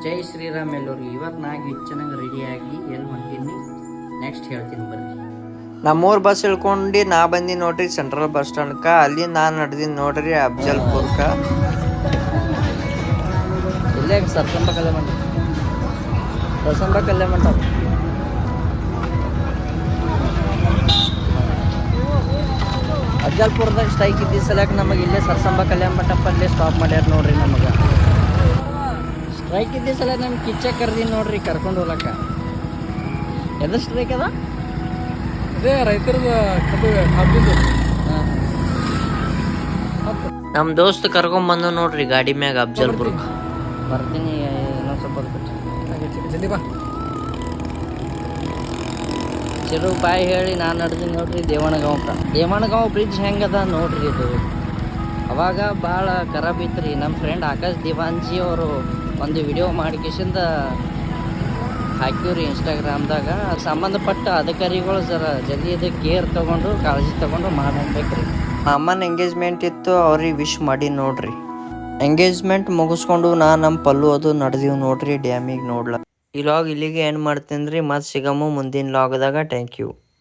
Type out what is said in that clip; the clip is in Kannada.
ಜೈ ಶ್ರೀರಾಮ್ ಎಲ್ಲರಿಗೆ. ಇವತ್ತು ನಾ ಗಿಚ್ಚನಾಗ ರೆಡಿಯಾಗಿ ಎಲ್ಲಿ ಹೊಂಟೀನಿ ನೆಕ್ಸ್ಟ್ ಹೇಳ್ತೀನಿ ಬರ್ರಿ. ನಮ್ಮೂರ್ ಬಸ್ ಇಳ್ಕೊಂಡು ನಾ ಬಂದಿ ನೋಡ್ರಿ ಸೆಂಟ್ರಲ್ ಬಸ್ ಸ್ಟ್ಯಾಂಡ್ಕ. ಅಲ್ಲಿ ನಾನು ನಡೆದಿನಿ ನೋಡ್ರಿ ಅಫ್ಜಲ್ಪುರ್ಕ. ಇಲ್ಲೇ ಸರ್ಸಂಬ ಕಲ್ಯಾಣ ಮಂಟಪ, ಸರ್ಸಂಬ ಕಲ್ಯಾಣ ಮಂಟಪ. ಅಫ್ಜಲ್ಪುರದಾಗ ಸ್ಟ್ರೈಕ್ ಇದ್ದ ಸಲಕ್ಕೆ ನಮಗೆ ಇಲ್ಲೇ ಸರ್ಸಂಬ ಕಲ್ಯಾಣ ಮಂಟಪ ಅಲ್ಲೇ ಸ್ಟಾಪ್ ಮಾಡ್ಯಾರ ನೋಡ್ರಿ. ನಮಗೆ ಸ್ಟ್ರೈಕ್ ಇದ್ದ ಸಲ ನಮ್ಗೆ ಕಿಚ್ಚ ಕರ್ದೀನಿ ನೋಡ್ರಿ ಕರ್ಕೊಂಡು ಹೋಗ್ಲಕ್ಕ. ಎದ್ರ ಸ್ಟ್ರೈಕ್ ಅದ? ಅದೇ ರೈತರದ ನಮ್ ದೋಸ್ತ್ ಕರ್ಕೊಂಡ್ ಬಂದು ನೋಡ್ರಿ ಗಾಡಿ ಮ್ಯಾಗ ಅಫ್ಜಲ್ಪುರ್ಕ. ಬರ್ತೀನಿ ಇನ್ನೊಂದು ಸ್ವಲ್ಪ ಜಲ್ದಿ ಬಾ. ಚಿರು ಬಾಯಿ ಹೇಳಿ ನಾನು ನಡೆದೀನಿ ನೋಡ್ರಿ ದೇವಣಗಾಂವ್ ಬ್ರಿಡ್ಜ್ ಹೆಂಗದ ನೋಡ್ರಿ. ಇದು ಅವಾಗ ಭಾಳ ಖರಾಬ್ ಇತ್ತು ರೀ. ನಮ್ಮ ಫ್ರೆಂಡ್ ಆಕಾಶ್ ದಿವಾನ್ಜಿ ಅವರು ಒಂದು ವಿಡಿಯೋ ಮಾಡಿಕೆಸಿಂದ ಹಾಕಿವ್ರಿ ಇನ್ಸ್ಟಾಗ್ರಾಮ್ದಾಗ. ಸಂಬಂಧಪಟ್ಟ ಅಧಿಕಾರಿಗಳು ಜಲ್ದಿ ಇದಕ್ಕೆ ಕೇರ್ ತೊಗೊಂಡು ಕಾಳಜಿ ತೊಗೊಂಡು ಮಾಡಬೇಕ್ರಿ. ಅಮ್ಮನ ಎಂಗೇಜ್ಮೆಂಟ್ ಇತ್ತು, ಅವ್ರಿಗೆ ವಿಶ್ ಮಾಡಿ ನೋಡ್ರಿ. ಎಂಗೇಜ್ಮೆಂಟ್ ಮುಗಿಸ್ಕೊಂಡು ನಮ್ಮ ಪಲ್ಲು ಅದು ನಡೆದೀವಿ ನೋಡ್ರಿ ಡ್ಯಾಮಿಗೆ ನೋಡ್ಲ. ಈ ಲಾಗ್ ಇಲ್ಲಿಗೆ ಎಂಡ್ ಮಾಡ್ತೀನಿ ರೀ. ಮತ್ತೆ ಸಿಗಮು ಮುಂದಿನ ಲಾಗ್ದಾಗ. Thank you.